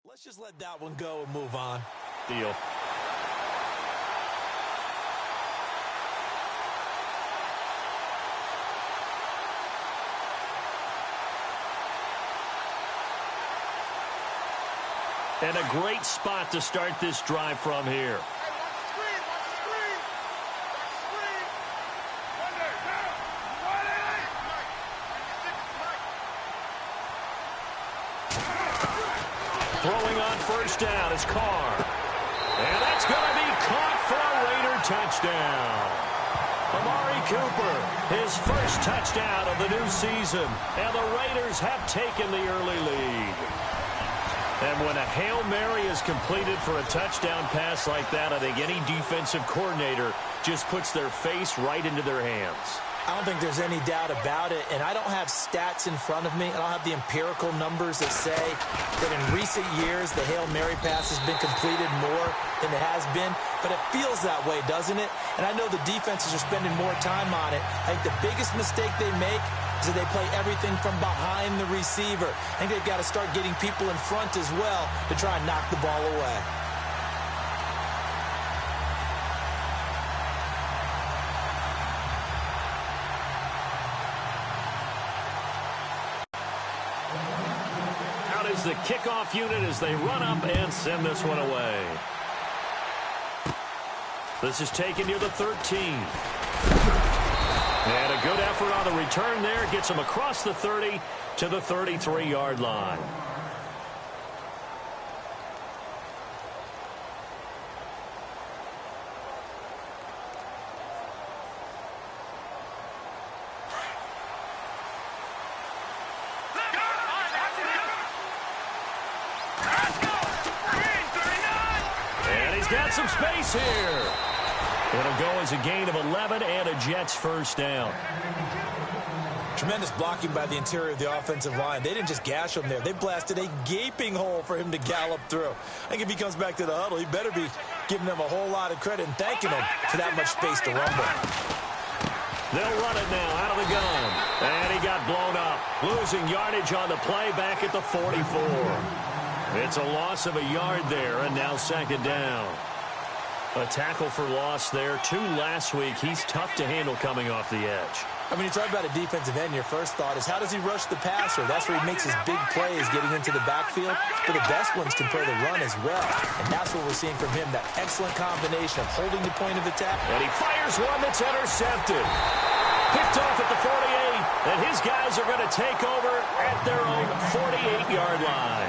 Let's just let that one go and move on. Deal. And a great spot to start this drive from here. Throwing on first down is Carr. And that's going to be caught for a Raider touchdown. Amari Cooper, his first touchdown of the new season. And the Raiders have taken the early lead. And when a Hail Mary is completed for a touchdown pass like that, I think any defensive coordinator just puts their face right into their hands. I don't think there's any doubt about it, and I don't have stats in front of me. I don't have the empirical numbers that say that in recent years the Hail Mary pass has been completed more than it has been, but it feels that way, doesn't it? And I know the defenses are spending more time on it. I think the biggest mistake they make is that they play everything from behind the receiver. I think they've got to start getting people in front as well to try and knock the ball away. The kickoff unit as they run up and send this one away. This is taken near the 13. And a good effort on the return there. Gets him across the 30 to the 33-yard line. Got some space here. It'll go as a gain of 11 and a Jets first down. Tremendous blocking by the interior of the offensive line. They didn't just gash him there. They blasted a gaping hole for him to gallop through. I think if he comes back to the huddle, he better be giving them a whole lot of credit and thanking them for that much space to rumble. They'll run it now out of the gun. And he got blown up. Losing yardage on the play back at the 44. It's a loss of a yard there, and now second down. A tackle for loss there. 2 last week. He's tough to handle coming off the edge. I mean, you talk about a defensive end, your first thought is, how does he rush the passer? That's where he makes his big plays, getting into the backfield. But the best ones can play the run as well. And that's what we're seeing from him, that excellent combination of holding the point of attack. And he fires one that's intercepted. Picked off at the 48. And his guys are going to take over at their own 48-yard line.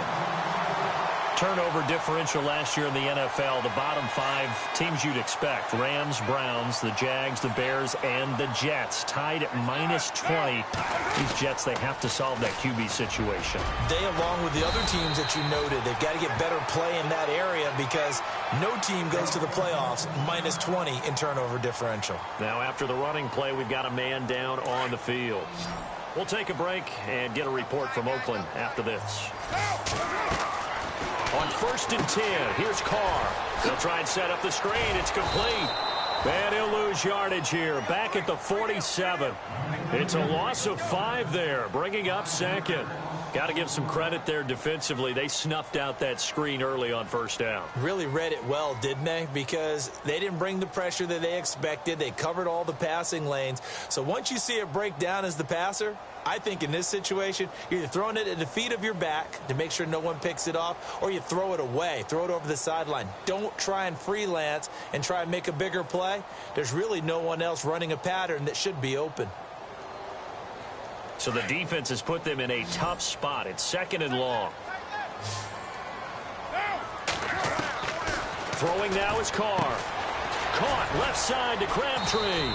Turnover differential last year in the NFL, the bottom 5 teams you'd expect. Rams, Browns, the Jags, the Bears, and the Jets. Tied at -20. These Jets, they have to solve that QB situation. They, along with the other teams that you noted, they've got to get better play in that area because no team goes to the playoffs -20 in turnover differential. Now, after the running play, we've got a man down on the field. We'll take a break and get a report from Oakland after this. On 1st and 10, here's Carr. They'll try and set up the screen. It's complete. And he'll lose yardage here. Back at the 47. It's a loss of 5 there, bringing up second. Got to give some credit there defensively. They snuffed out that screen early on first down. Really read it well, didn't they? Because they didn't bring the pressure that they expected. They covered all the passing lanes. So once you see it break down as the passer, I think in this situation, you're either throwing it at the feet of your back to make sure no one picks it off, or you throw it away, throw it over the sideline. Don't try and freelance and try and make a bigger play. There's really no one else running a pattern that should be open. So the defense has put them in a tough spot. It's 2nd and long. Throwing now is Carr. Caught left side to Crabtree.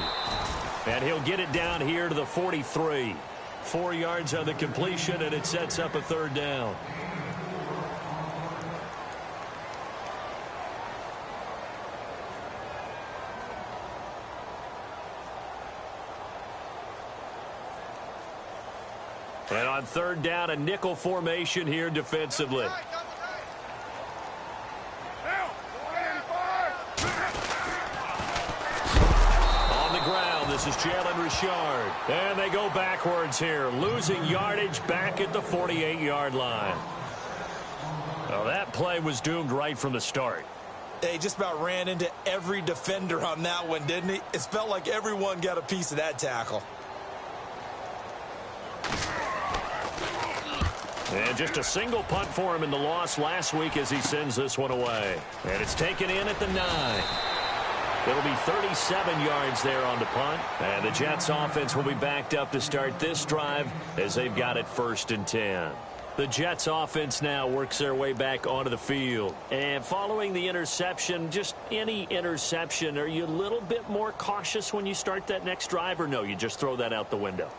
And he'll get it down here to the 43. 4 yards on the completion, and it sets up a 3rd down. And on 3rd down, a nickel formation here defensively. On the ground, this is Jalen Richard. And they go backwards here, losing yardage back at the 48-yard line. Well, that play was doomed right from the start. He just about ran into every defender on that one, didn't he? It felt like everyone got a piece of that tackle. And just a single punt for him in the loss last week as he sends this one away. And it's taken in at the 9. It'll be 37 yards there on the punt. And the Jets offense will be backed up to start this drive as they've got it 1st and 10. The Jets offense now works their way back onto the field. And following the interception, just any interception, are you a little bit more cautious when you start that next drive, or no, you just throw that out the window?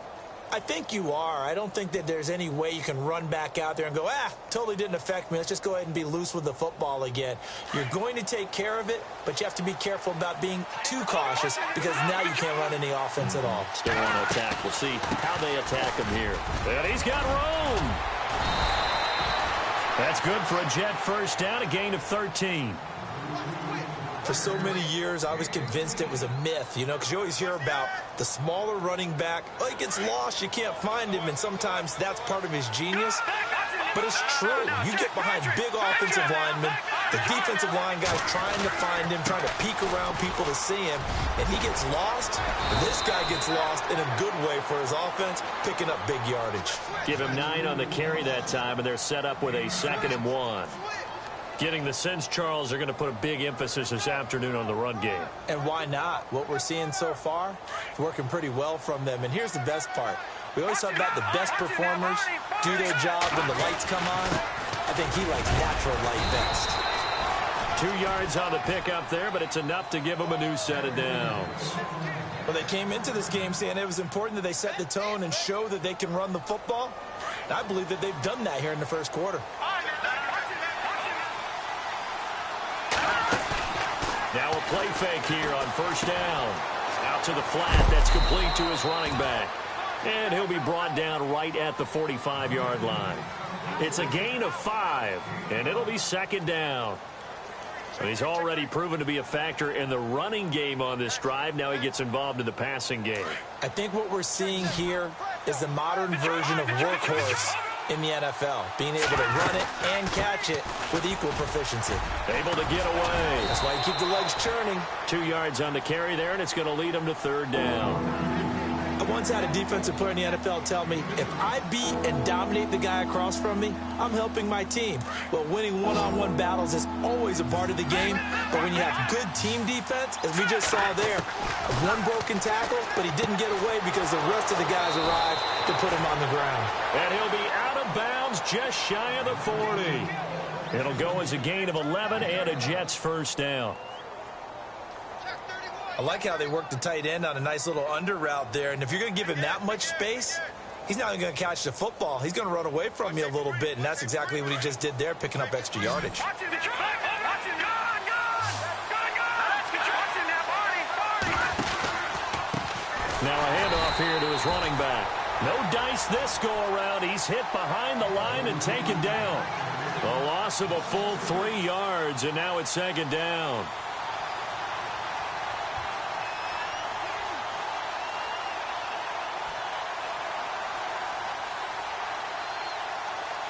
I think you are. I don't think that there's any way you can run back out there and go, totally didn't affect me. Let's just go ahead and be loose with the football again. You're going to take care of it, but you have to be careful about being too cautious because now you can't run any offense at all. Still want to attack. We'll see how they attack him here. And he's got room. That's good for a Jet first down, a gain of 13. For so many years, I was convinced it was a myth, because you always hear about the smaller running back. Oh, he gets lost, you can't find him, and sometimes that's part of his genius. But it's true. You get behind big offensive linemen, the defensive line guys trying to find him, trying to peek around people to see him, and he gets lost. This guy gets lost in a good way for his offense, picking up big yardage. Give him 9 on the carry that time, and they're set up with a 2nd and 1. Getting the sense, Charles, are going to put a big emphasis this afternoon on the run game. And why not? What we're seeing so far is working pretty well from them. And here's the best part. We always talk about the best performers do their job when the lights come on. I think he likes natural light best. 2 yards on the pickup there, but it's enough to give them a new set of downs. Well, they came into this game saying it was important that they set the tone and show that they can run the football. And I believe that they've done that here in the first quarter. Now a play fake here on 1st down. Out to the flat. That's complete to his running back. And he'll be brought down right at the 45-yard line. It's a gain of 5, and it'll be 2nd down. And he's already proven to be a factor in the running game on this drive. Now he gets involved in the passing game. I think what we're seeing here is the modern version of workhorse in the NFL, being able to run it and catch it with equal proficiency. Able to get away. That's why you keep the legs churning. 2 yards on the carry there, and it's going to lead him to 3rd down. I once had a defensive player in the NFL tell me, if I beat and dominate the guy across from me, I'm helping my team. Well, winning one-on-one battles is always a part of the game, but when you have good team defense, as we just saw there, one broken tackle, but he didn't get away because the rest of the guys arrived to put him on the ground. And he'll be out of bounds just shy of the 40. It'll go as a gain of 11 and a Jets first down. I like how they work the tight end on a nice little under route there. And if you're going to give him that much space, he's not going to catch the football. He's going to run away from you a little bit, and that's exactly what he just did there, picking up extra yardage. Now a handoff here to his running back. No dice this go-around. He's hit behind the line and taken down. A loss of a full 3 yards, and now it's 2nd down.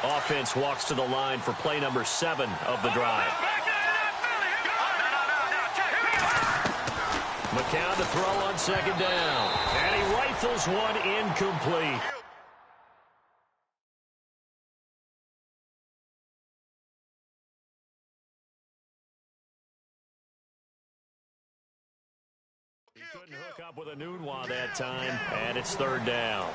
Offense walks to the line for play number 7 of the drive. McCown to throw on 2nd down. And he rifles one incomplete. He couldn't hook up with a Nunwa that time, and it's 3rd down.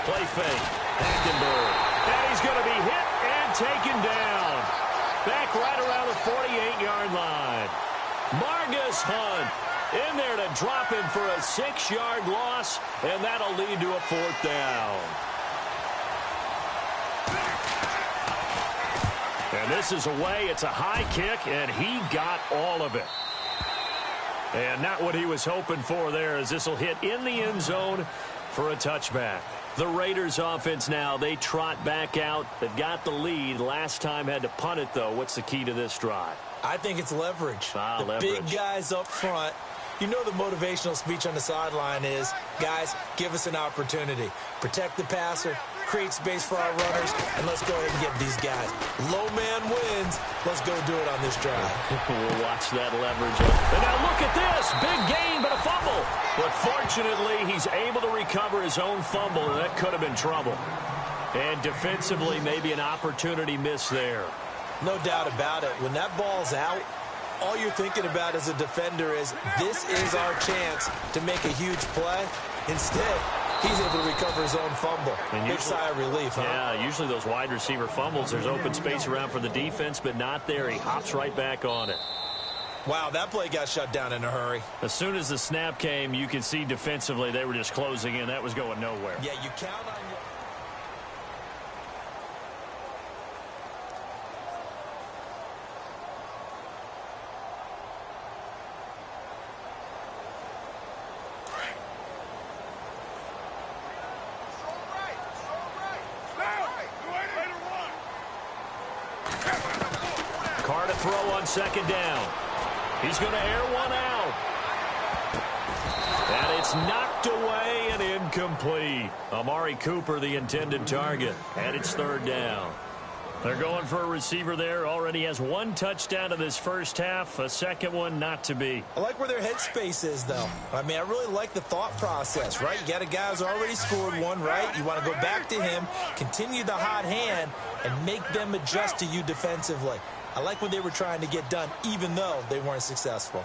Play fake. Hackenberg. And he's going to be hit and taken down. Back right around the 48-yard line. Margus Hunt in there to drop him for a 6-yard loss, and that'll lead to a 4th down. And this is away. It's a high kick, and he got all of it. And not what he was hoping for there, as this will hit in the end zone for a touchback. The Raiders offense now, they trot back out. They've got the lead. Last time had to punt it, though. What's the key to this drive? I think it's leverage. The leverage. Big guys up front. You know the motivational speech on the sideline is, guys, give us an opportunity. Protect the passer, create space for our runners, and let's go ahead and get these guys. Low man wins. Let's go do it on this drive. We'll watch that leverage. And now look at this. Big gain, but a fumble. But fortunately, he's able to recover his own fumble, and that could have been trouble. And defensively, maybe an opportunity miss there. No doubt about it. When that ball's out, all you're thinking about as a defender is, this is our chance to make a huge play. Instead, he's able to recover his own fumble. And big sigh of relief, huh? Yeah, usually those wide receiver fumbles, there's open space around for the defense, but not there. He hops right back on it. Wow, that play got shut down in a hurry. As soon as the snap came, you can see defensively they were just closing in. That was going nowhere. Yeah, you count on your... Throw on second down. He's going to air one out. And it's knocked away and incomplete. Amari Cooper, the intended target. And it's third down. They're going for a receiver there. Already has one touchdown in this first half. A second one not to be. I like where their headspace is, though. I mean, I really like the thought process, right? You got a guy who's already scored one, right? You want to go back to him, continue the hot hand, and make them adjust to you defensively. I like what they were trying to get done, even though they weren't successful.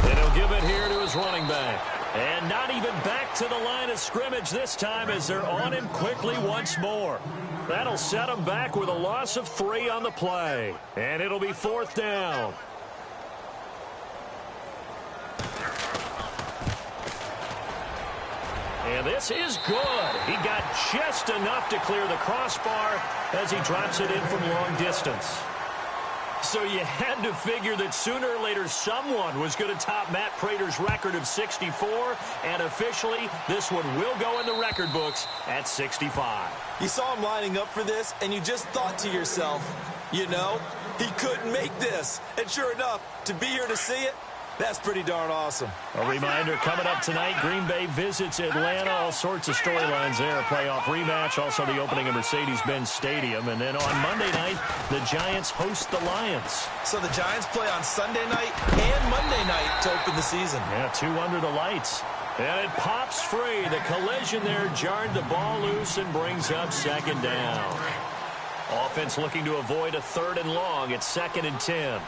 And he'll give it here to his running back. And not even back to the line of scrimmage this time as they're on him quickly once more. That'll set him back with a loss of 3 on the play. And it'll be fourth down. And this is good. He got just enough to clear the crossbar as he drops it in from long distance. So you had to figure that sooner or later someone was going to top Matt Prater's record of 64, and officially this one will go in the record books at 65. You saw him lining up for this, and you just thought to yourself, you know, he couldn't make this. And sure enough, to be here to see it, that's pretty darn awesome. A reminder, coming up tonight, Green Bay visits Atlanta. All sorts of storylines there. A playoff rematch, also the opening of Mercedes-Benz Stadium. And then on Monday night, the Giants host the Lions. So the Giants play on Sunday night and Monday night to open the season. Yeah, 2 under the lights. And it pops free. The collision there jarred the ball loose and brings up second down. Offense looking to avoid a 3rd and long. It's 2nd and 10.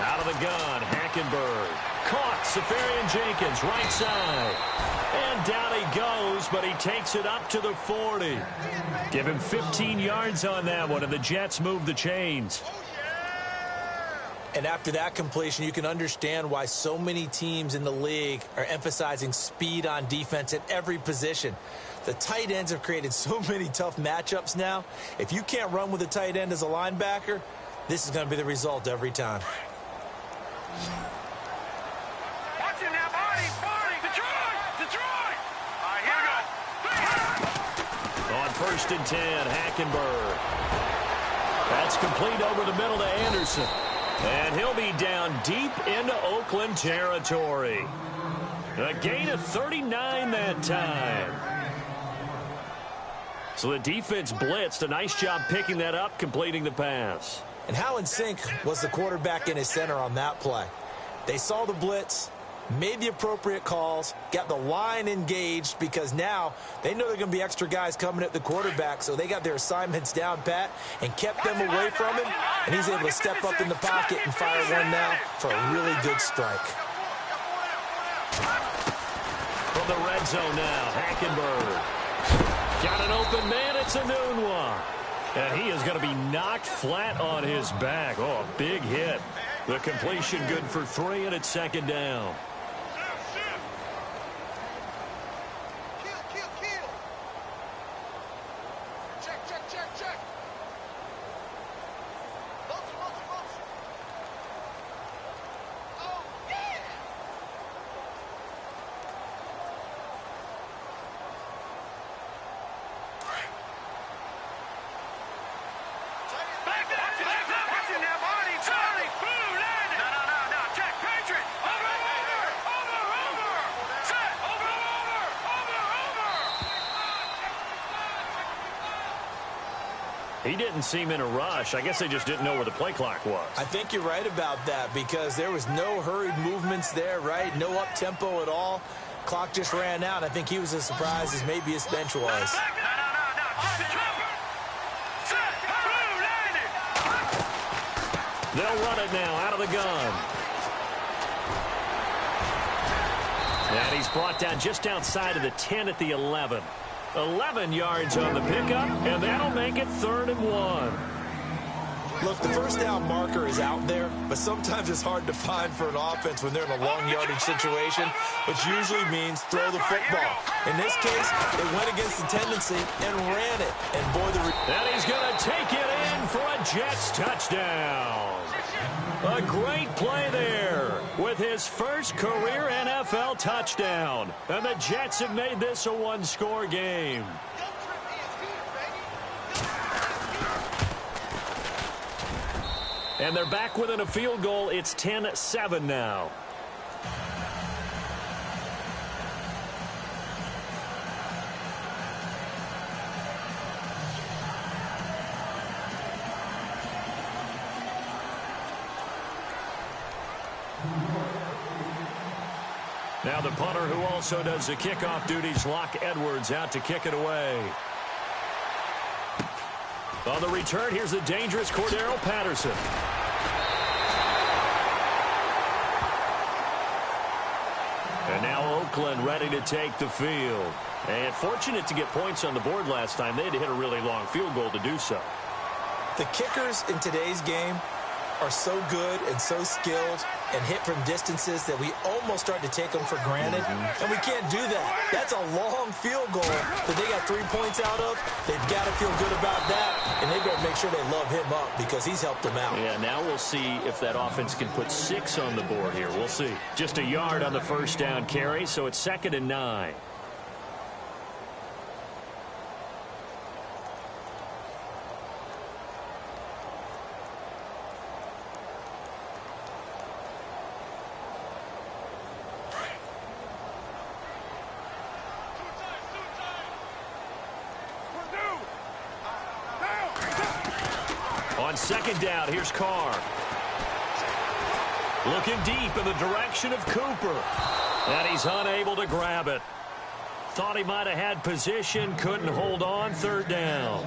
Out of the gun, Hackenberg. Caught, Safarian-Jenkins, right side. And down he goes, but he takes it up to the 40. Give him 15 yards on that one, and the Jets move the chains. And after that completion, you can understand why so many teams in the league are emphasizing speed on defense at every position. The tight ends have created so many tough matchups now. If you can't run with a tight end as a linebacker, this is going to be the result every time. Watch it now, Barney! Detroit! All right, here we go. On 1st and 10, Hackenberg. That's complete over the middle to Anderson. And he'll be down deep into Oakland territory. A gain of 39 that time. So the defense blitzed. A nice job picking that up, completing the pass. And how in sync was the quarterback and his center on that play? They saw the blitz, made the appropriate calls, got the line engaged because now they know there are going to be extra guys coming at the quarterback, so they got their assignments down pat and kept them away from him, and he's able to step up in the pocket and fire one now for a really good strike. From the red zone now, Hackenberg. Got an open man, it's a noon one. And he is going to be knocked flat on his back. Oh, a big hit. The completion good for 3, and it's 2nd down. Kill. Check. Oh, yeah! He didn't seem in a rush. I guess they just didn't know where the play clock was. I think you're right about that because there was no hurried movements there, right? No up-tempo at all. Clock just ran out. I think he was as surprised as maybe his bench was. They'll run it now out of the gun. And he's brought down just outside of the 10 at the 11. 11 yards on the pickup, and that'll make it 3rd and 1. Look, the first down marker is out there, but sometimes it's hard to find for an offense when they're in a long yardage situation, which usually means throw the football. In this case, they went against the tendency and ran it. And boy, and he's going to take it in for a Jets touchdown. A great play there with his first career NFL touchdown. And the Jets have made this a one-score game. And they're back within a field goal. It's 10-7 now. Now the punter who also does the kickoff duties, Locke Edwards, out to kick it away. On the return, here's the dangerous Cordero Patterson. And now Oakland ready to take the field. And fortunate to get points on the board last time. They had to hit a really long field goal to do so. The kickers in today's game are so good and so skilled and hit from distances that we almost start to take them for granted, and we can't do that. That's a long field goal that they got 3 points out of. They've got to feel good about that, and they better make sure they love him up because he's helped them out. Yeah, now we'll see if that offense can put 6 on the board here. We'll see. Just a yard on the first down carry, so it's 2nd and 9. On 2nd down, here's Carr. Looking deep in the direction of Cooper. And he's unable to grab it. Thought he might have had position, couldn't hold on. 3rd down.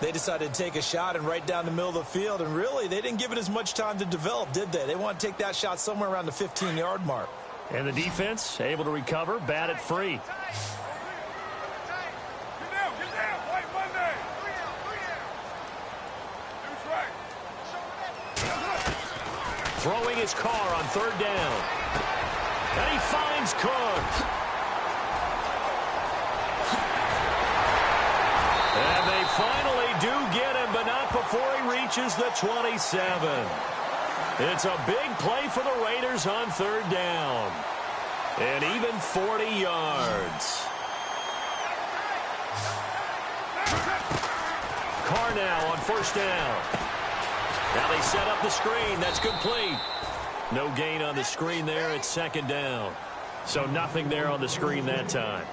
They decided to take a shot and right down the middle of the field, and really, they didn't give it as much time to develop, did they? They want to take that shot somewhere around the 15-yard mark. And the defense able to recover, batted free. Throwing his Carr on 3rd down. And he finds Cook. And they finally do get him, but not before he reaches the 27. It's a big play for the Raiders on 3rd down. And even 40 yards. Carr now on 1st down. Now they set up the screen. That's complete. No gain on the screen there. It's 2nd down. So nothing there on the screen that time.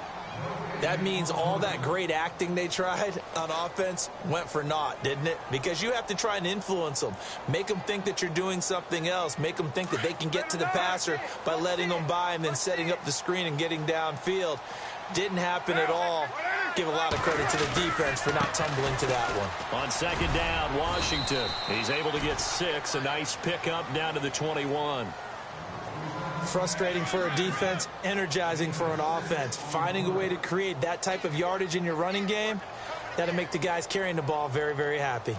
That means all that great acting they tried on offense went for naught, didn't it? Because you have to try and influence them. Make them think that you're doing something else. Make them think that they can get to the passer by letting them by and then setting up the screen and getting downfield. Didn't happen at all. Give a lot of credit to the defense for not tumbling to that one. On 2nd down, Washington. He's able to get 6. A nice pickup down to the 21. Frustrating for a defense, energizing for an offense. Finding a way to create that type of yardage in your running game, that'll make the guys carrying the ball very, very happy.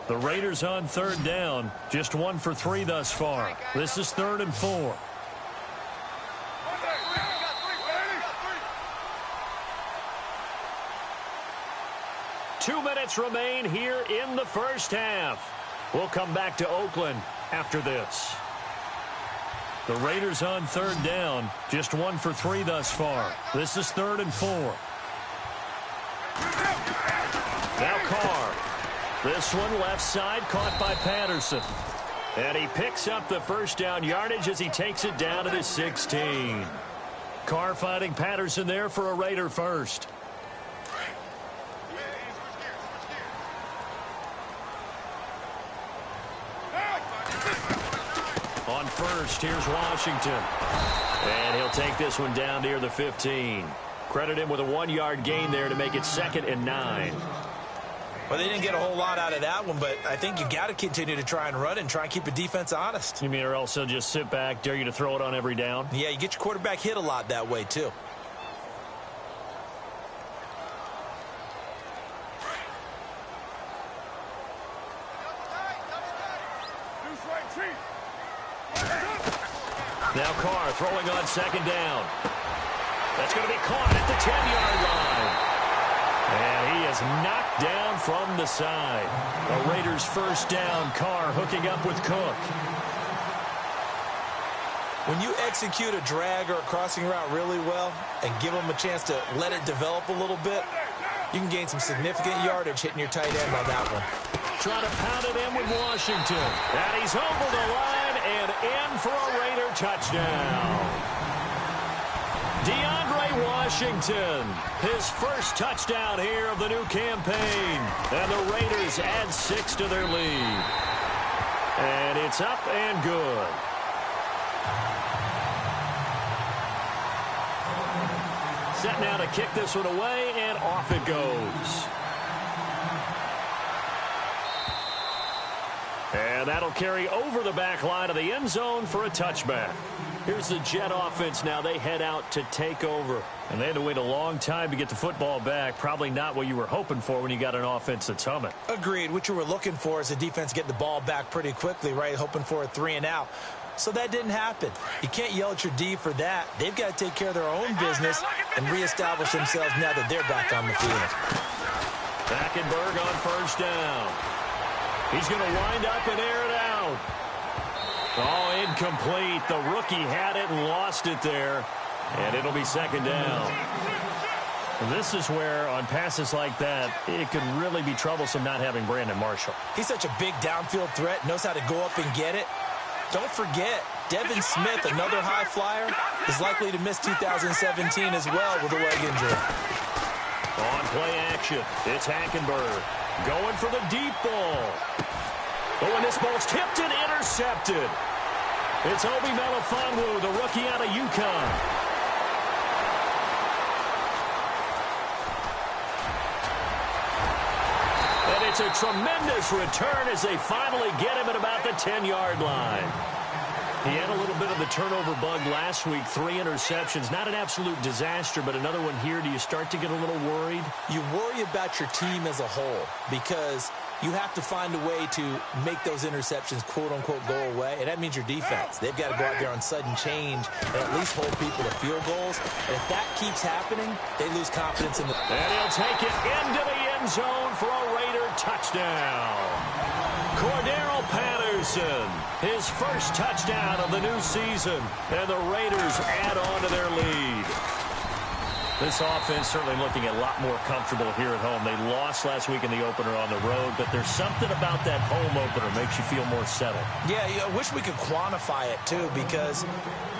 The Raiders on 3rd down. Just 1 for 3 thus far. This is 3rd and 4. Two minutes remain here in the first half. We'll come back to Oakland after this. The Raiders on 3rd down. Just 1 for 3 thus far. This is 3rd and 4. Now Carr. This one left side caught by Patterson. And he picks up the first down yardage as he takes it down to the 16. Carr finding Patterson there for a Raider first. On first, here's Washington. And he'll take this one down near the 15. Credit him with a 1-yard gain there to make it 2nd and 9. Well, they didn't get a whole lot out of that one, but I think you got to continue to try and run and try and keep the defense honest. You mean or also just sit back, dare you to throw it on every down? Yeah, you get your quarterback hit a lot that way, too. Now Carr throwing on 2nd down. That's going to be caught at the 10-yard line. And he is knocked down from the side. The Raiders' first down. Carr hooking up with Cook. When you execute a drag or a crossing route really well and give them a chance to let it develop a little bit, you can gain some significant yardage hitting your tight end on that one. Trying to pound it in with Washington. And he's over the line and in for a Raider touchdown. DeAndre Washington, his first touchdown here of the new campaign. And the Raiders add 6 to their lead. And it's up and good. Set now to kick this one away, and off it goes. And that'll carry over the back line of the end zone for a touchback. Here's the Jet offense now. They head out to take over. And they had to wait a long time to get the football back. Probably not what you were hoping for when you got an offense that's humming. Agreed. What you were looking for is the defense getting the ball back pretty quickly, right? Hoping for a 3-and-out. So that didn't happen. You can't yell at your D for that. They've got to take care of their own business and reestablish themselves now that they're back on the field. Hackenberg on first down. He's going to wind up and air it out. Oh, incomplete. The rookie had it and lost it there. And it'll be 2nd down. And this is where, on passes like that, it could really be troublesome not having Brandon Marshall. He's such a big downfield threat, knows how to go up and get it. Don't forget, Devin Smith, another high flyer, is likely to miss 2017 as well with a leg injury. On play action, it's Hackenberg going for the deep ball. Oh, and this ball's tipped and intercepted. It's Obi Melifonwu, the rookie out of UConn. And it's a tremendous return as they finally get him at about the 10-yard line. He had a little bit of the turnover bug last week, 3 interceptions. Not an absolute disaster, but another one here. Do you start to get a little worried? You worry about your team as a whole because you have to find a way to make those interceptions, quote-unquote, go away, and that means your defense. They've got to go out there on sudden change and at least hold people to field goals. And if that keeps happening, they lose confidence in the... And he'll take it into the end zone for a Raider touchdown. Cordero Patterson, his first touchdown of the new season, and the Raiders add on to their lead. This offense certainly looking a lot more comfortable here at home. They lost last week in the opener on the road, but there's something about that home opener makes you feel more settled. Yeah, I wish we could quantify it, too, because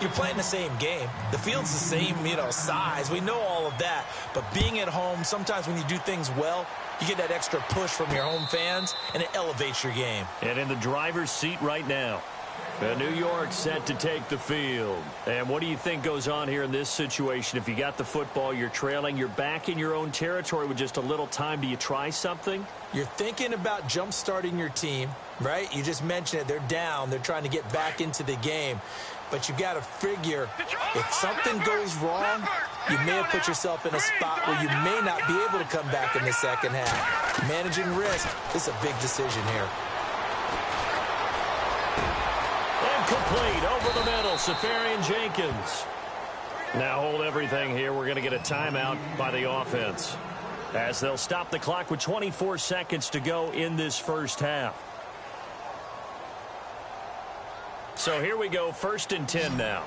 you're playing the same game. The field's the same, size. We know all of that. But being at home, sometimes when you do things well, you get that extra push from your home fans, and it elevates your game. And in the driver's seat right now, New York set to take the field. And what do you think goes on here in this situation? If you got the football, you're trailing, you're back in your own territory with just a little time. Do you try something? You're thinking about jump-starting your team, right? You just mentioned it. They're down. They're trying to get back into the game. But you got to figure if something goes wrong, you may have put yourself in a spot where you may not be able to come back in the second half. Managing risk is a big decision here. Complete over the middle, Safarian Jenkins. Now hold everything here. We're going to get a timeout by the offense as they'll stop the clock with 24 seconds to go in this first half. So here we go, 1st and 10 now.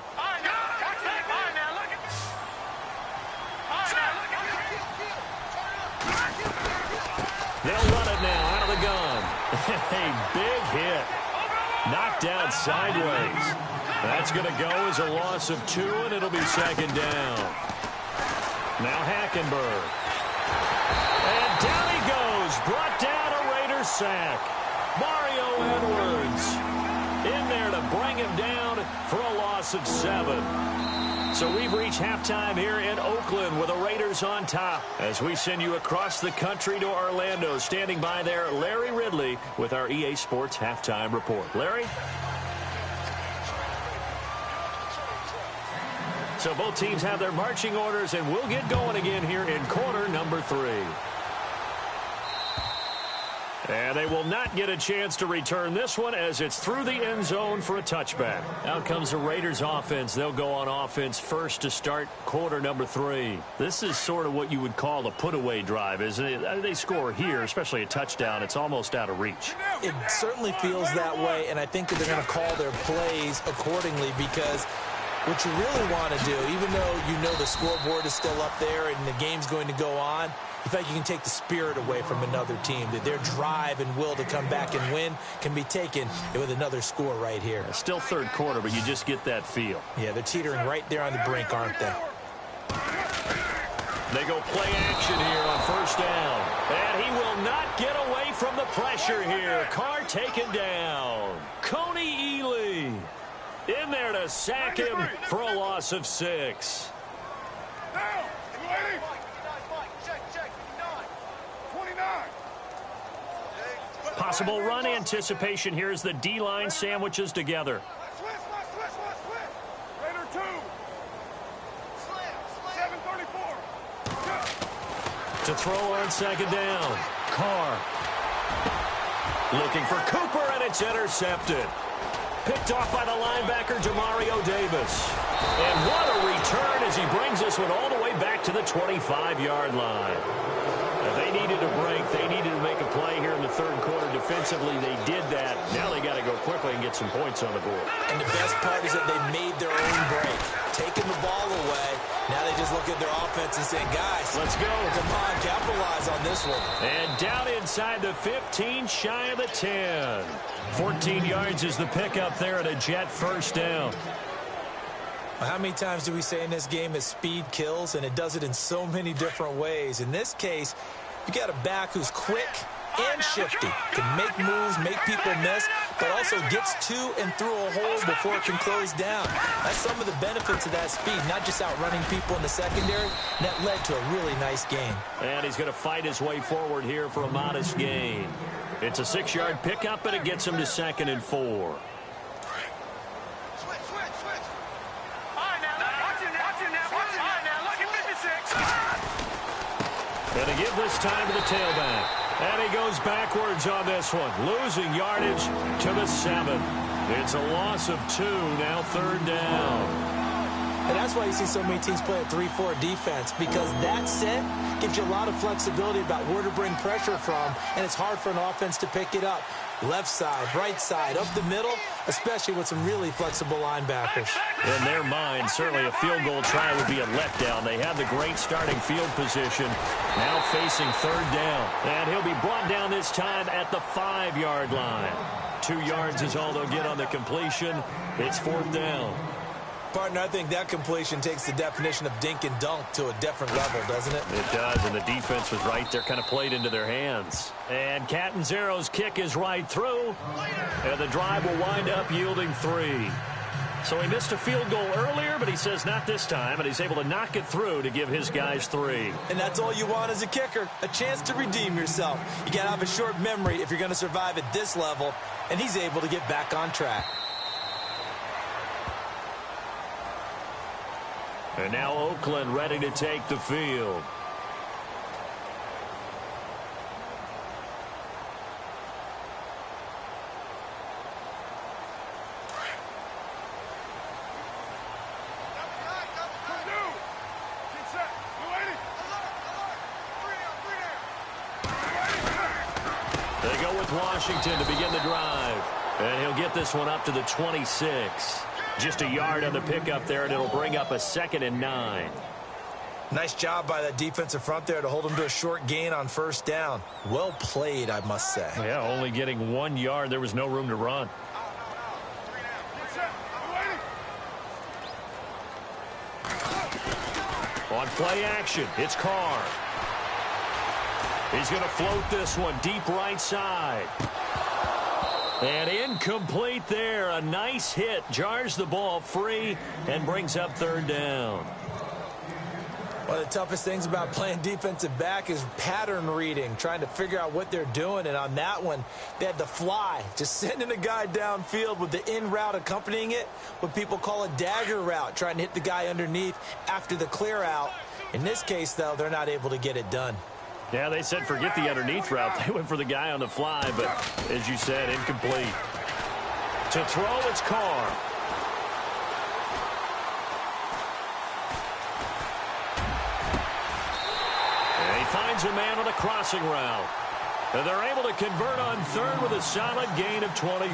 They'll run it now out of the gun. A big hit. Knocked down sideways. That's going to go as a loss of 2, and it'll be second down. Now Hackenberg. And down he goes. Brought down a Raiders sack. Mario Edwards in there to bring him down for a loss of 7. So we've reached halftime here in Oakland with the Raiders on top as we send you across the country to Orlando. Standing by there, Larry Ridley with our EA Sports Halftime Report. Larry? So both teams have their marching orders, and we'll get going again here in quarter number 3. And they will not get a chance to return this one as it's through the end zone for a touchback. Out comes the Raiders offense. They'll go on offense first to start quarter number 3. This is sort of what you would call a put-away drive, isn't it? They score here, especially a touchdown. It's almost out of reach. It certainly feels that way, and I think that they're going to call their plays accordingly because what you really want to do, even though you know the scoreboard is still up there and the game's going to go on, in fact, you can take the spirit away from another team, that their drive and will to come back and win can be taken with another score right here. Still third quarter, but you just get that feel. Yeah, they're teetering right there on the brink, aren't they? They go play action here on first down. And he will not get away from the pressure here. Carr taken down. Coney Ely in there to sack him for a loss of 6. Possible run anticipation here as the D-line sandwiches together. Raider 2. 734. To throw on second down. Carr. Looking for Cooper, and it's intercepted. Picked off by the linebacker, Demario Davis. And what a return as he brings this one all the way back to the 25-yard line. They needed a break. They needed to make a play here in the third quarter defensively. They did that. Now they got to go quickly and get some points on the board. And the best part is that they made their own break, taking the ball away. Now they just look at their offense and say, guys, let's go. Come on, capitalize on this one. And down inside the 15, shy of the 10. 14 yards is the pickup there at a Jet first down. How many times do we say in this game that speed kills, and it does it in so many different ways? In this case, you got a back who's quick and shifty, can make moves, make people miss, but also gets to and through a hole before it can close down. That's some of the benefits of that speed, not just outrunning people in the secondary. That led to a really nice game. And he's going to fight his way forward here for a modest gain. It's a 6-yard pickup, and it gets him to 2nd and 4. And to give this time to the tailback. And he goes backwards on this one, losing yardage to the 7. It's a loss of 2, now third down. And that's why you see so many teams play a 3-4 defense, because that set gives you a lot of flexibility about where to bring pressure from, and it's hard for an offense to pick it up. Left side, right side, up the middle, especially with some really flexible linebackers. In their mind, certainly a field goal try would be a letdown. They have the great starting field position, now facing third down. And he'll be brought down this time at the 5-yard line. 2 yards is all they'll get on the completion. It's 4th down. Partner, I think that completion takes the definition of dink and dunk to a different level, doesn't it? It does, and the defense was right there, kind of played into their hands. And Catanzaro's kick is right through, and the drive will wind up yielding 3. So he missed a field goal earlier, but he says not this time, and he's able to knock it through to give his guys 3. And that's all you want as a kicker, a chance to redeem yourself. You got to have a short memory if you're going to survive at this level, and he's able to get back on track. And now Oakland ready to take the field. They go with Washington to begin the drive. And he'll get this one up to the 26. Just a yard on the pickup there, and it'll bring up a 2nd and 9. Nice job by that defensive front there to hold him to a short gain on first down. Well played, I must say. Yeah, only getting 1 yard. There was no room to run. On play action, it's Carr. He's going to float this one deep right side. And incomplete there. A nice hit. Jars the ball free and brings up third down. One of the toughest things about playing defensive back is pattern reading, trying to figure out what they're doing. And on that one, they had the fly, just sending a guy downfield with the in route accompanying it, what people call a dagger route, trying to hit the guy underneath after the clear out. In this case, though, they're not able to get it done. Yeah, they said forget the underneath route. They went for the guy on the fly, but as you said, incomplete. To throw, it's Carr. And he finds a man on the crossing route. And they're able to convert on third with a solid gain of 23.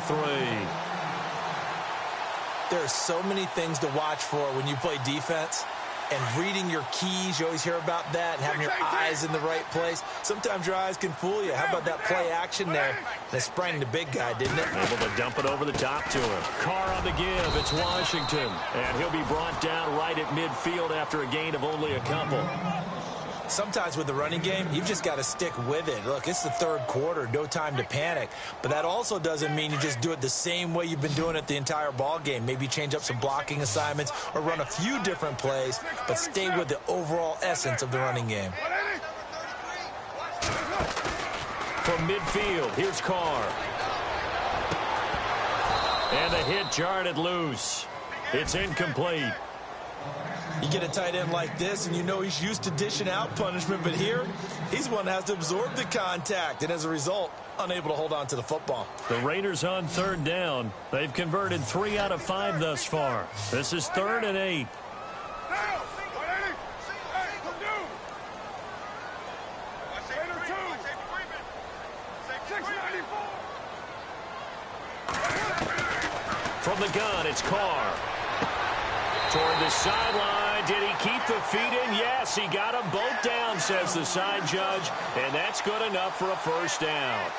There are so many things to watch for when you play defense. And reading your keys, you always hear about that, and having your eyes in the right place. Sometimes your eyes can fool you. How about that play action there? They sprang the big guy, didn't it? Able to dump it over the top to him. Carr on the give. It's Washington. And he'll be brought down right at midfield after a gain of only a couple. Sometimes with the running game, you've just got to stick with it. Look, it's the third quarter, no time to panic. But that also doesn't mean you just do it the same way you've been doing it the entire ball game. Maybe change up some blocking assignments or run a few different plays, but stay with the overall essence of the running game. From midfield, here's Carr. And the hit jarred it loose. It's incomplete. You get a tight end like this, and you know he's used to dishing out punishment, but here, he's one that has to absorb the contact, and as a result, unable to hold on to the football. The Raiders on third down. They've converted 3 out of 5 thus far. This is 3rd and 8. From the gun, it's Carr. Toward the sideline. Did he keep the feet in? Yes, he got them both down, says the side judge. And that's good enough for a first down.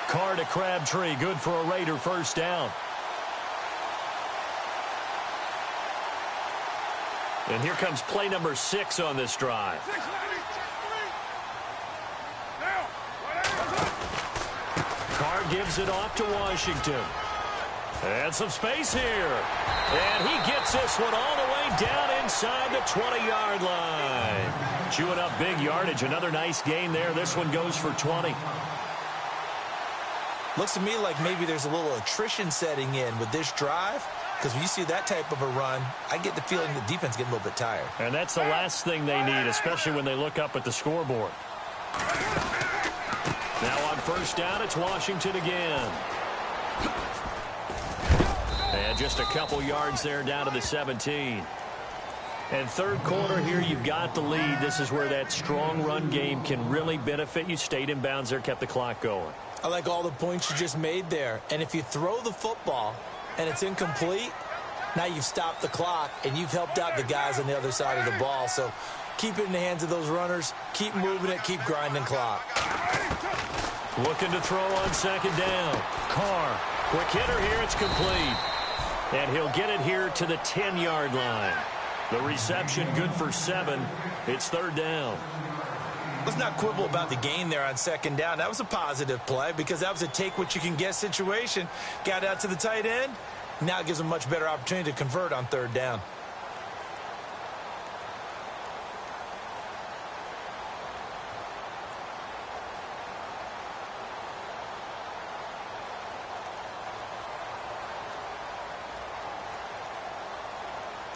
Carr to Crabtree. Good for a Raider first down. And here comes play number 6 on this drive. Carr gives it off to Washington. And some space here. And he gets this one all the way down inside the 20-yard line. Chewing up big yardage. Another nice gain there. This one goes for 20. Looks to me like maybe there's a little attrition setting in with this drive. Because when you see that type of a run, I get the feeling the defense getting a little bit tired. And that's the last thing they need, especially when they look up at the scoreboard. Now on first down, it's Washington again. And just a couple yards there down to the 17. And third quarter here, you've got the lead. This is where that strong run game can really benefit you. Stayed in bounds there, kept the clock going. I like all the points you just made there. And if you throw the football and it's incomplete, now you've stopped the clock and you've helped out the guys on the other side of the ball. So keep it in the hands of those runners. Keep moving it. Keep grinding clock. Looking to throw on second down. Carr. Quick hitter here. It's complete. And he'll get it here to the 10-yard line. The reception good for 7. It's third down. Let's not quibble about the gain there on second down. That was a positive play because that was a take-what-you-can-get situation. Got out to the tight end. Now it gives them a much better opportunity to convert on third down.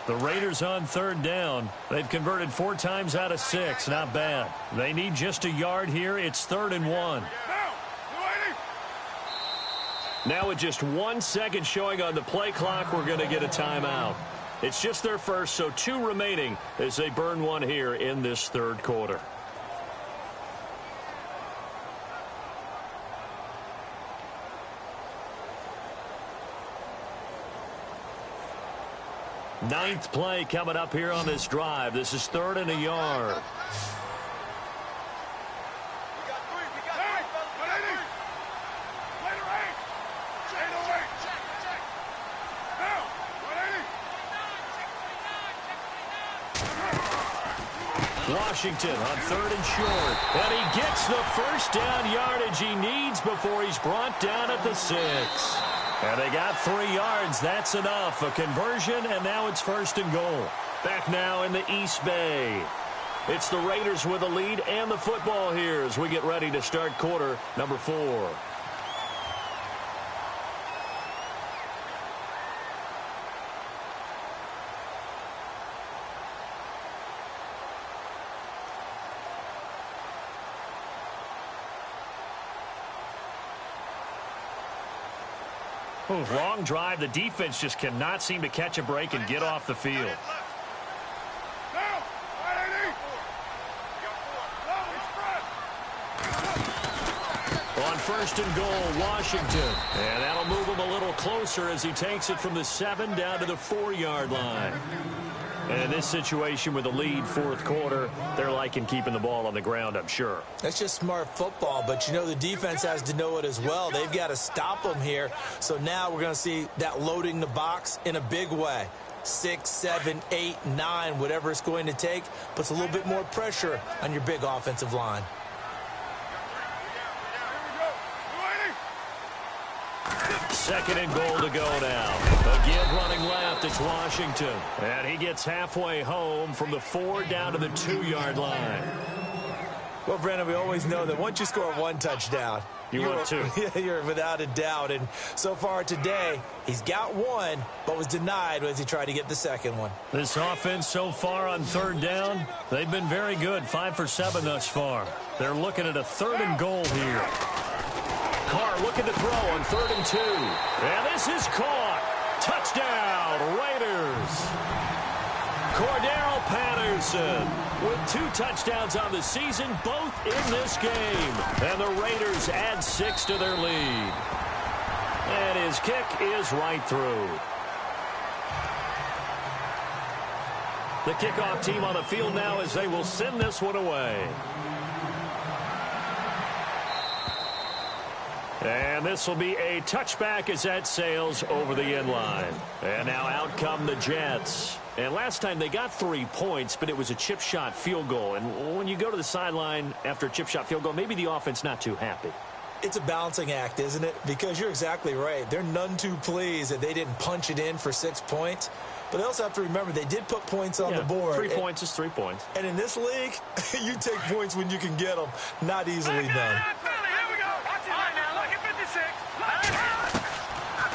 The Raiders on third down. They've converted 4 times out of 6. Not bad. They need just a yard here. It's 3rd and 1. Now with just 1 second showing on the play clock, we're going to get a timeout. It's just their first, so 2 remaining as they burn 1 here in this third quarter. Ninth play coming up here on this drive. This is 3rd and a yard. Washington on 3rd and short. And he gets the first down yardage he needs before he's brought down at the 6. And they got 3 yards. That's enough. A conversion, and now it's 1st and goal. Back now in the East Bay. It's the Raiders with the lead and the football here as we get ready to start quarter number 4. Long drive. The defense just cannot seem to catch a break and get off the field. On 1st and goal, Washington. And that'll move him a little closer as he takes it from the 7 down to the 4-yard line. And in this situation with the lead 4th quarter, they're liking keeping the ball on the ground, I'm sure. That's just smart football, but you know the defense has to know it as well. They've got to stop them here. So now we're going to see that loading the box in a big way. 6, 7, 8, 9, whatever it's going to take, puts a little bit more pressure on your big offensive line. Second and goal to go now. Again running left, it's Washington. And he gets halfway home from the 4 down to the 2-yard line. Well, Brandon, we always know that once you score 1 touchdown, want 2. You're without a doubt. And so far today, he's got 1, but was denied as he tried to get the second one. This offense so far on 3rd down, they've been very good. 5 for 7 thus far. They're looking at a 3rd and goal here. Carr looking to throw on 3rd and 2. And this is caught. Touchdown, Raiders. Cordero Patterson with 2 touchdowns on the season, both in this game. And the Raiders add 6 to their lead. And his kick is right through. The kickoff team on the field now as they will send this one away. And this will be a touchback as that sails over the end line. And now out come the Jets. And last time they got 3 points, but it was a chip shot field goal. And when you go to the sideline after a chip shot field goal, maybe the offense not too happy. It's a balancing act, isn't it? Because you're exactly right. They're none too pleased that they didn't punch it in for 6 points. But they also have to remember they did put points on the board. 3 points is 3 points. And in this league, you take points when you can get them. Not easily done.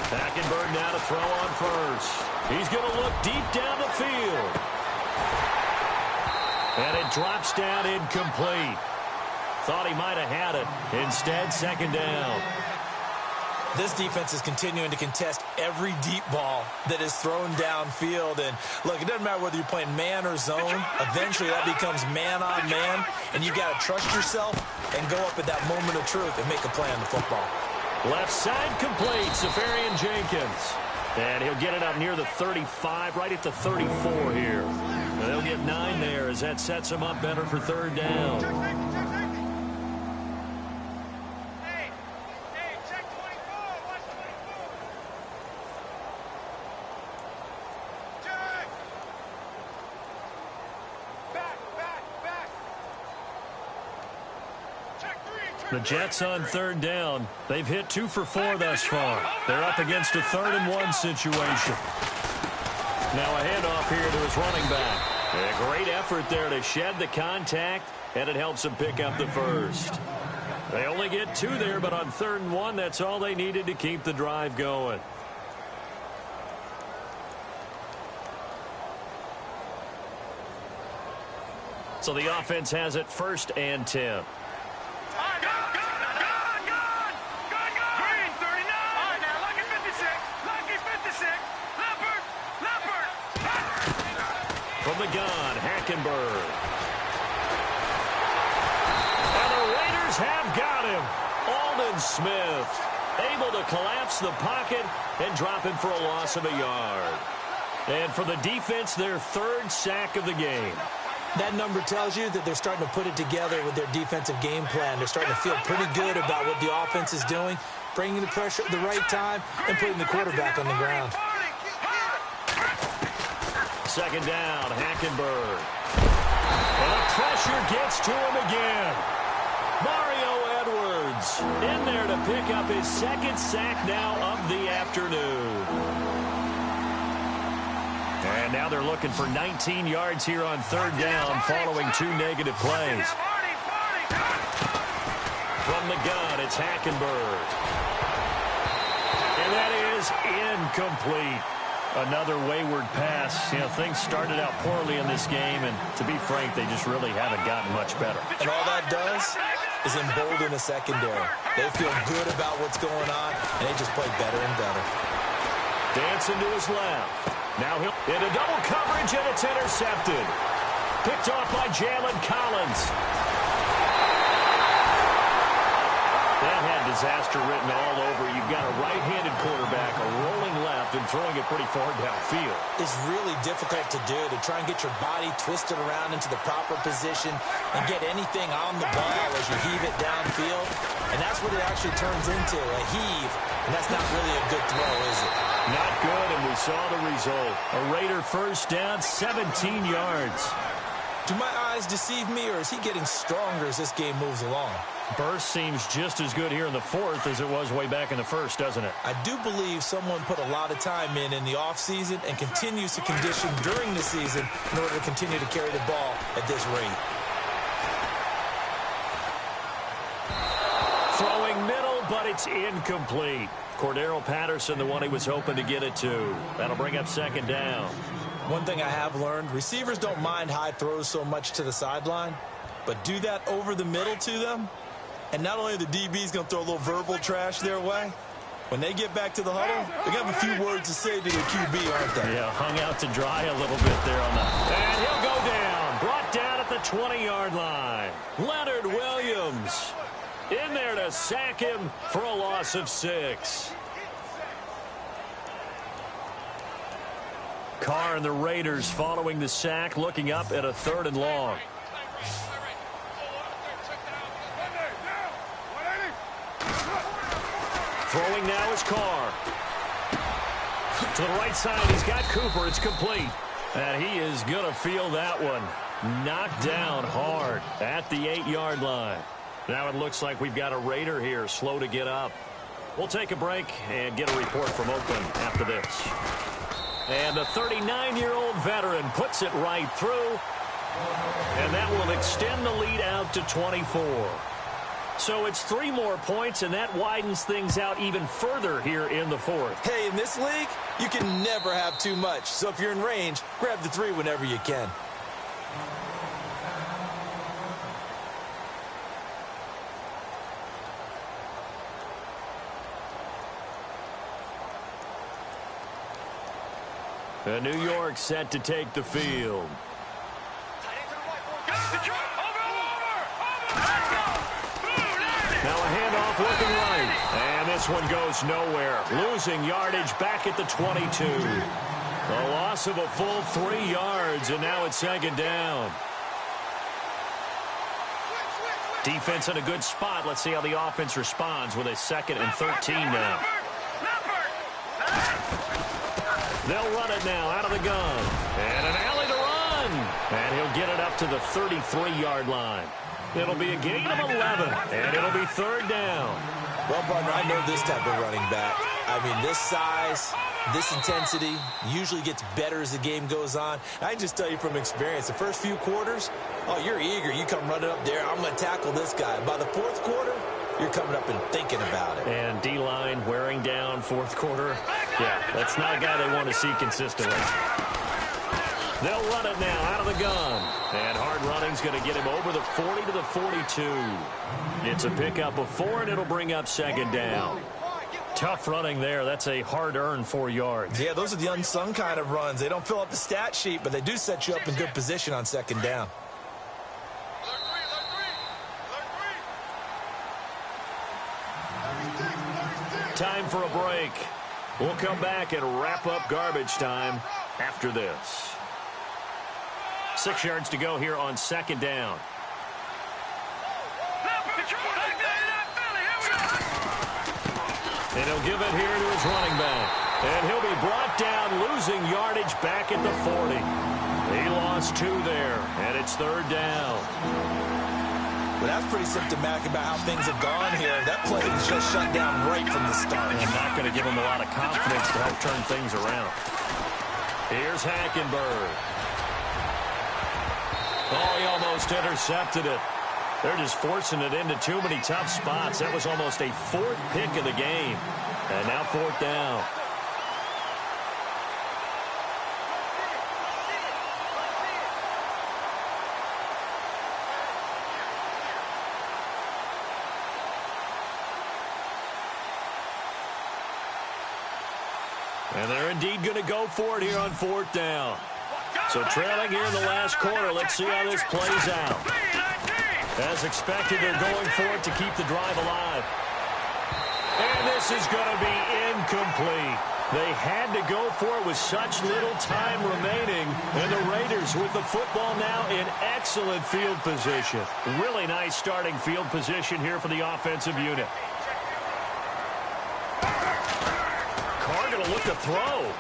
Hackenberg now to throw on first. He's going to look deep down the field. And it drops down incomplete. Thought he might have had it. Instead, 2nd down. This defense is continuing to contest every deep ball that is thrown downfield. And, look, it doesn't matter whether you're playing man or zone. Eventually, that becomes man on man. And you've got to trust yourself and go up at that moment of truth and make a play on the football. Left side complete, Safarian Jenkins. And he'll get it up near the 35, right at the 34 here. And they'll get 9 there as that sets him up better for 3rd down. Hey, check 24. Watch 24. Check. Back. Check 3. The Jets on 3rd down. They've hit 2 for 4 thus far. They're up against a 3rd and 1 situation. Now a handoff here to his running back. A great effort there to shed the contact, and it helps him pick up the first. They only get 2 there, but on 3rd and 1, that's all they needed to keep the drive going. So the offense has it 1st and 10. From the gun, Hackenberg. And the Raiders have got him. Aldon Smith able to collapse the pocket and drop him for a loss of a yard. And for the defense, their 3rd sack of the game. That number tells you that they're starting to put it together with their defensive game plan. They're starting to feel pretty good about what the offense is doing, bringing the pressure at the right time, and putting the quarterback on the ground. 2nd down, Hackenberg. And the pressure gets to him again. Mario Edwards in there to pick up his second sack now of the afternoon. And now they're looking for 19 yards here on third down following 2 negative plays. From the gun, it's Hackenberg. And that is incomplete. Another wayward pass. You know, things started out poorly in this game, and to be frank, they just really haven't gotten much better. And all that does is embolden a secondary. They feel good about what's going on, and they just play better and better. Dancing to his left. Now he'll into double coverage, and it's intercepted. Picked off by Jalen Collins. That had disaster written all over. You've got a right-handed quarterback, a rolling left, and throwing it pretty far downfield. It's really difficult to do, to try and get your body twisted around into the proper position and get anything on the ball as you heave it downfield. And that's what it actually turns into, a heave. And that's not really a good throw, is it? Not good, and we saw the result. A Raider first down, 17 yards. Do my eyes deceive me, or is he getting stronger as this game moves along? Burst seems just as good here in the fourth as it was way back in the first, doesn't it? I do believe someone put a lot of time in the offseason and continues to condition during the season in order to continue to carry the ball at this rate. Throwing middle, but it's incomplete. Cordero Patterson, the one he was hoping to get it to. That'll bring up second down. One thing I have learned, receivers don't mind high throws so much to the sideline, but do that over the middle to them, and not only are the DBs going to throw a little verbal trash their way, when they get back to the huddle, they're going to have a few words to say to their QB, aren't they? Yeah, hung out to dry a little bit there on that. And he'll go down. Brought down at the 20-yard line. Leonard Williams in there to sack him for a loss of 6. Carr and the Raiders following the sack, looking up at a 3rd and long. Throwing now is Carr. To the right side, he's got Cooper. It's complete. And he is going to feel that one. Knocked down hard at the 8-yard line. Now it looks like we've got a Raider here, slow to get up. We'll take a break and get a report from Oakland after this. And the 39-year-old veteran puts it right through. And that will extend the lead out to 24. So it's 3 more points, and that widens things out even further here in the fourth. Hey, in this league, you can never have too much. So if you're in range, grab the 3 whenever you can. And New York set to take the field. Now a handoff looking right. And this one goes nowhere. Losing yardage back at the 22. A loss of a full 3 yards, and now it's second down. Defense in a good spot. Let's see how the offense responds with a 2nd and 13 now. They'll run it now out of the gun. And an alley to run. And he'll get it up to the 33-yard line. It'll be a gain of 11, and it'll be 3rd down. Well, partner, I know this type of running back. I mean, this size, this intensity usually gets better as the game goes on. I can just tell you from experience, the first few quarters, oh, you're eager. You come running up there, I'm going to tackle this guy. By the 4th quarter, you're coming up and thinking about it. And D-line wearing down 4th quarter. Yeah, that's not a guy they want to see consistently. They'll run it now out of the gun. And hard running's going to get him over the 40 to the 42. It's a pickup of 4, and it'll bring up second down. Tough running there. That's a hard-earned 4 yards. Yeah, those are the unsung kind of runs. They don't fill up the stat sheet, but they do set you up in good position on second down. Time for a break. We'll come back and wrap up garbage time after this. 6 yards to go here on second down. And he'll give it here to his running back. And he'll be brought down, losing yardage back at the 40. He lost 2 there, and it's 3rd down. Well, that's pretty symptomatic about how things have gone here. That play was just shut down right from the start. And not going to give him a lot of confidence to help turn things around. Here's Hackenberg. Oh, he almost intercepted it. They're just forcing it into too many tough spots. That was almost a 4th pick of the game. And now 4th down. And they're indeed going to go for it here on 4th down. So trailing here in the last quarter. Let's see how this plays out. As expected, they're going for it to keep the drive alive. And this is going to be incomplete. They had to go for it with such little time remaining. And the Raiders with the football now in excellent field position. Really nice starting field position here for the offensive unit. Carr going to look to throw.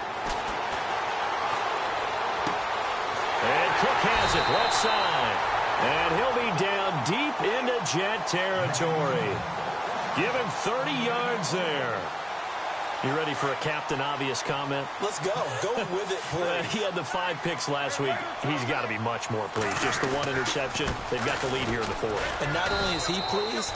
And Cook has it left side. And he'll be down deep into Jet territory. Give him 30 yards there. You ready for a Captain Obvious comment? Let's go. Go with it, please. He had the 5 picks last week. He's got to be much more pleased. Just the 1 interception. They've got the lead here in the 4th. And not only is he pleased,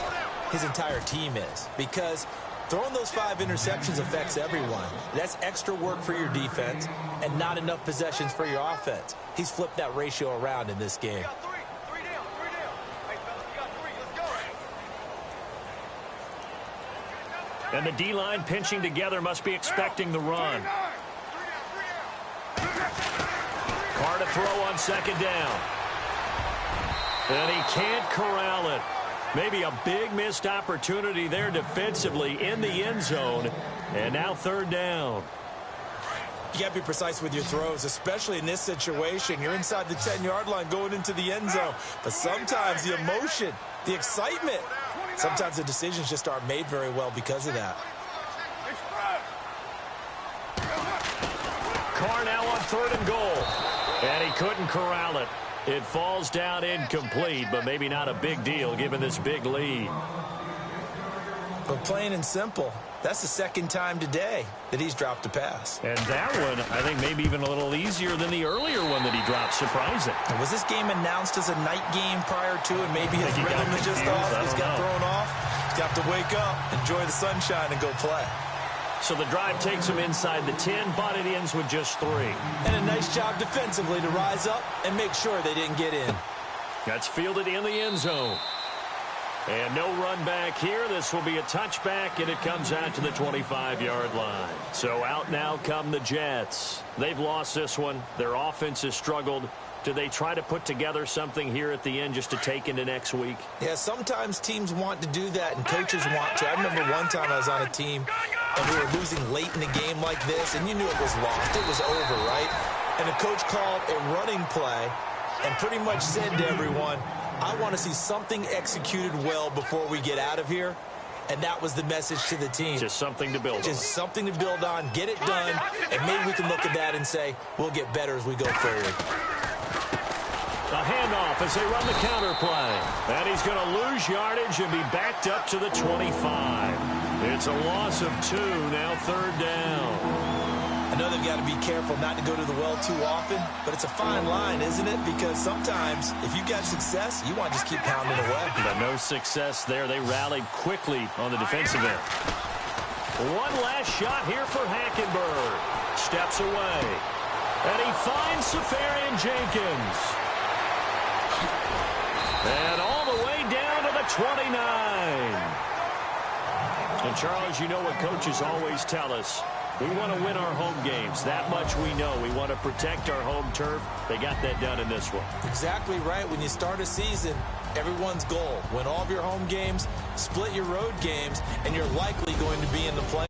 his entire team is. Because throwing those 5 interceptions affects everyone. That's extra work for your defense and not enough possessions for your offense. He's flipped that ratio around in this game. Three down. Hey, fellas, we got 3. Let's go. And the D-line pinching together must be expecting the run. 3 down. Carr to throw on 2nd down. And he can't corral it. Maybe a big missed opportunity there defensively in the end zone. And now 3rd down. You got to be precise with your throws, especially in this situation. You're inside the 10-yard line going into the end zone. But sometimes the emotion, the excitement, sometimes the decisions just aren't made very well because of that. Carr now on 3rd and goal. And he couldn't corral it. It falls down incomplete, but maybe not a big deal given this big lead. But plain and simple, that's the 2nd time today that he's dropped a pass. And that one, I think, maybe even a little easier than the earlier one that he dropped. Surprising. And was this game announced as a night game prior to it? Maybe his rhythm is just off. He's got thrown off. He's got to wake up, enjoy the sunshine, and go play. So the drive takes him inside the 10, but it ends with just 3. And a nice job defensively to rise up and make sure they didn't get in. That's fielded in the end zone. And no run back here. This will be a touchback, and it comes out to the 25-yard line. So out now come the Jets. They've lost this one. Their offense has struggled. Do they try to put together something here at the end just to take into next week? Yeah, sometimes teams want to do that, and coaches want to. I remember one time I was on a team, and we were losing late in the game like this, and you knew it was lost. It was over, right? And the coach called a running play and pretty much said to everyone, I want to see something executed well before we get out of here. And that was the message to the team. Just something to build on. Just something to build on, get it done, and maybe we can look at that and say, we'll get better as we go forward. A handoff as they run the counter play. And he's going to lose yardage and be backed up to the 25. It's a loss of 2, now 3rd down. I know they've got to be careful not to go to the well too often, but it's a fine line, isn't it? Because sometimes if you got success, you want to just keep pounding away. But no success there. They rallied quickly on the defensive end. One last shot here for Hackenberg. Steps away. And he finds Safarian Jenkins. And all the way down to the 29. And, Charles, you know what coaches always tell us. We want to win our home games. That much we know. We want to protect our home turf. They got that done in this one. Exactly right. When you start a season, everyone's goal, win all of your home games, split your road games, and you're likely going to be in the play.